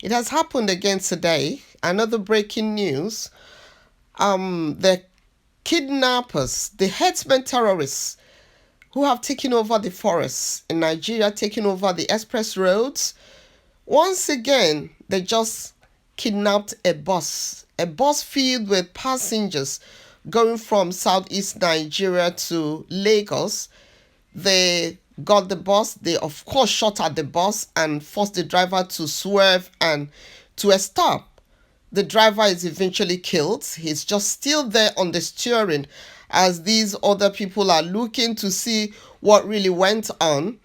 It has happened again today. Another breaking news. The kidnappers, the herdsmen terrorists who have taken over the forests in Nigeria, taken over the express roads. Once again, they just kidnapped a bus filled with passengers going from southeast Nigeria to Lagos. They got the bus. They, of course, shot at the bus and forced the driver to swerve and to a stop. The driver is eventually killed. He's just still there on the steering as these other people are looking to see what really went on.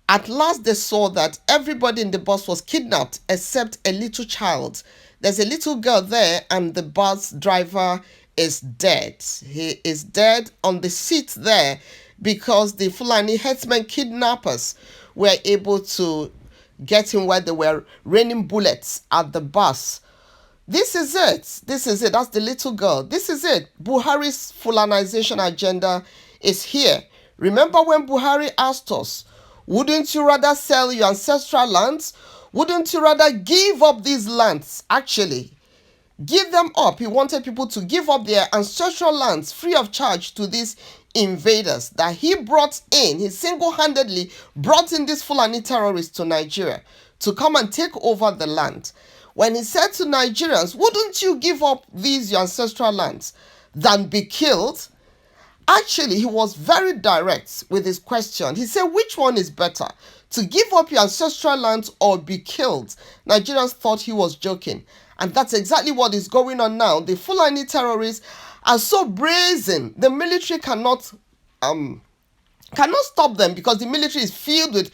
At last, they saw that everybody in the bus was kidnapped except a little child. There's a little girl there, and the bus driver is dead. He is dead on the seat there because the Fulani herdsmen kidnappers were able to get him where they were raining bullets at the bus. This is it. This is it. That's the little girl. This is it. Buhari's Fulanization agenda is here. Remember when Buhari asked us, wouldn't you rather sell your ancestral lands? Wouldn't you rather give up these lands? Actually, give them up. He wanted people to give up their ancestral lands free of charge to these invaders that he brought in. He single-handedly brought in these Fulani terrorists to Nigeria to come and take over the land. When he said to Nigerians, wouldn't you give up these your ancestral lands than be killed? Actually, he was very direct with his question. He said, which one is better? To give up your ancestral lands or be killed? Nigerians thought he was joking. And that's exactly what is going on now. The Fulani terrorists are so brazen. The military cannot stop them because the military is filled with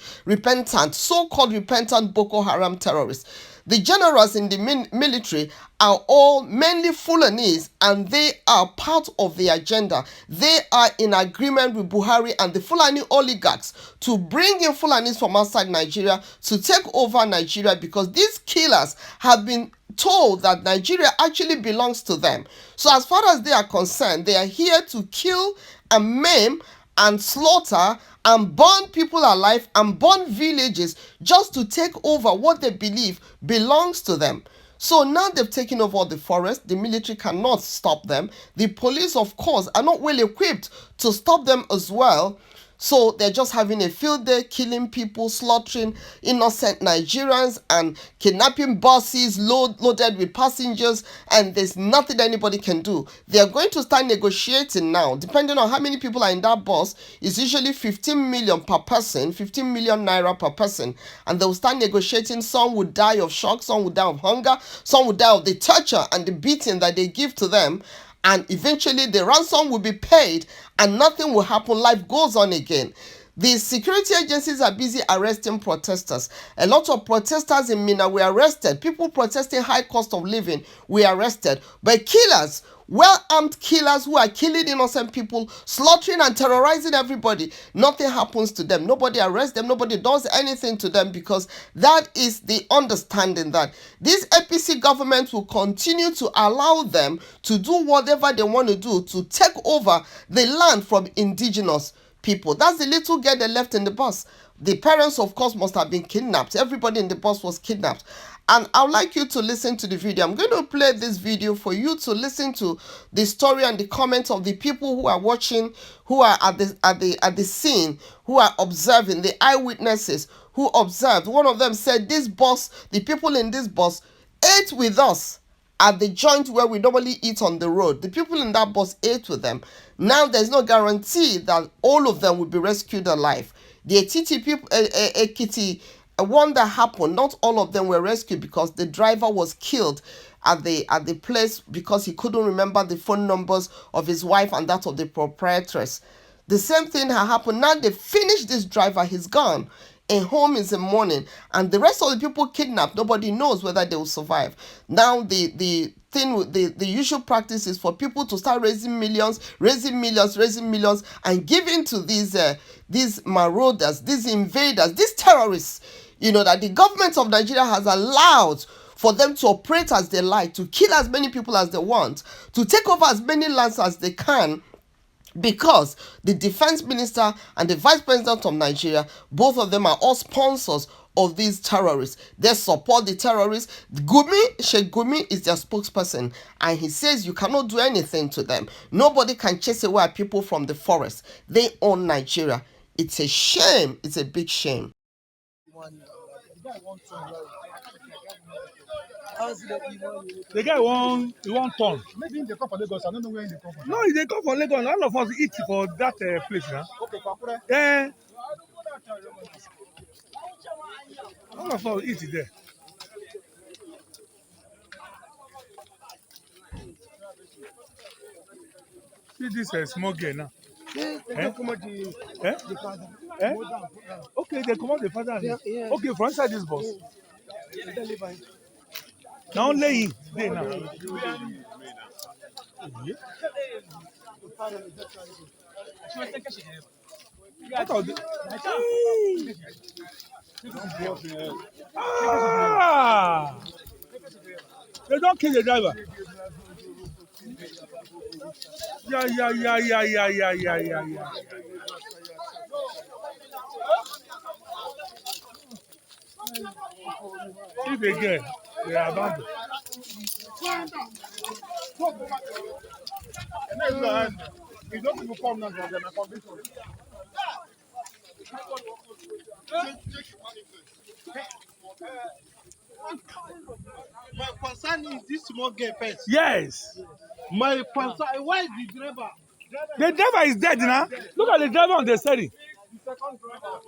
so-called repentant Boko Haram terrorists. The generals in the military are all mainly Fulanis, and they are part of the agenda. They are in agreement with Buhari and the Fulani oligarchs to bring in Fulanis from outside Nigeria to take over Nigeria because these killers have been told that Nigeria actually belongs to them. So as far as they are concerned, they are here to kill and maim and slaughter and burn people alive and burn villages just to take over what they believe belongs to them. So now they've taken over the forest. The military cannot stop them. The police, of course, are not well equipped to stop them as well. So they're just having a field day, killing people, slaughtering innocent Nigerians and kidnapping buses loaded with passengers, and there's nothing anybody can do. They're going to start negotiating now. Depending on how many people are in that bus, it's usually 15 million per person, 15 million naira per person, and they'll start negotiating. Some would die of shock, some would die of hunger, some would die of the torture and the beating that they give to them. And eventually the ransom will be paid and nothing will happen. Life goes on again. The security agencies are busy arresting protesters. A lot of protesters in Minna were arrested. People protesting high cost of living were arrested. But killers, well-armed killers who are killing innocent people, slaughtering and terrorizing everybody, nothing happens to them. Nobody arrests them. Nobody does anything to them because that is the understanding that this APC government will continue to allow them to do whatever they want to do to take over the land from indigenous people. That's the little girl they left in the bus. The parents, of course, must have been kidnapped. Everybody in the bus was kidnapped. And I'd like you to listen to the video. I'm going to play this video for you to listen to the story and the comments of the people who are watching, who are at the scene, who are observing, the eyewitnesses who observed. One of them said, this bus, the people in this bus ate with us at the joint where we normally eat on the road. The people in that bus ate with them. Now there's no guarantee that all of them will be rescued alive. The Ekiti people, one that happened, not all of them were rescued because the driver was killed at the place because he couldn't remember the phone numbers of his wife and that of the proprietress. The same thing had happened. Now they finished this driver, he's gone. And home is the morning, and the rest of the people kidnapped, nobody knows whether they will survive. Now the usual practice is for people to start raising millions, and giving to these marauders, these invaders, these terrorists, that the government of Nigeria has allowed for them to operate as they like, to kill as many people as they want, to take over as many lands as they can, because the defense minister and the vice president of Nigeria, both of them are all sponsors of these terrorists. They support the terrorists. Sheikh Gumi is their spokesperson, and he says you cannot do anything to them. Nobody can chase away people from the forest. They own Nigeria. It's a shame. It's a big shame. The guy won turn. Maybe they come from Lagos. I don't know where they come from. No, they come from Lagos. All of us eat for that place now. Okay, Pakure. Yeah. All of us eat there. See this small girl now. Eh? Eh? Okay, they come out the father. Yeah. Okay, from inside this bus. Now only him there now. What are the... Ah! They don't kill the driver. Yeah. If again, they are abandoned. It's not people come now, they're not convinced. My concern is this small girl first. Yes. My concern, why is the driver? The driver is dead now. Look at the driver on the steering. The second driver.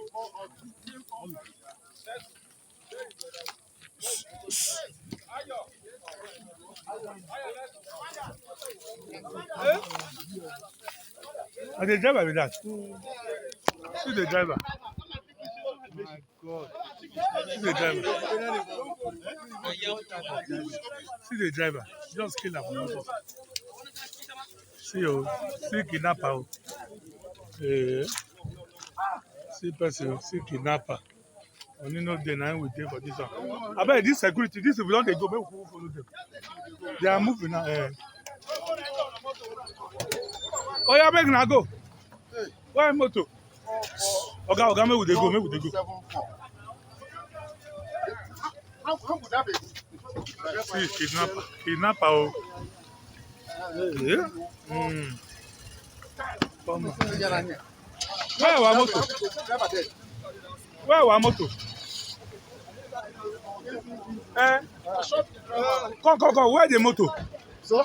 And the driver with that. See the driver. My God. See the driver. See the driver. Just kill him. See kidnapper. See person, see kidnapper. Only no day now we take for this one. I bet this security, this will not they go, but we follow them. They are moving now. Oh yeah, make now go. Why motor? Okay, make we dey go, make we dey go. How would that be? See, kidnapper. Oh. Yeah. Where our motor? Where our motor? Come. Where the motor? So?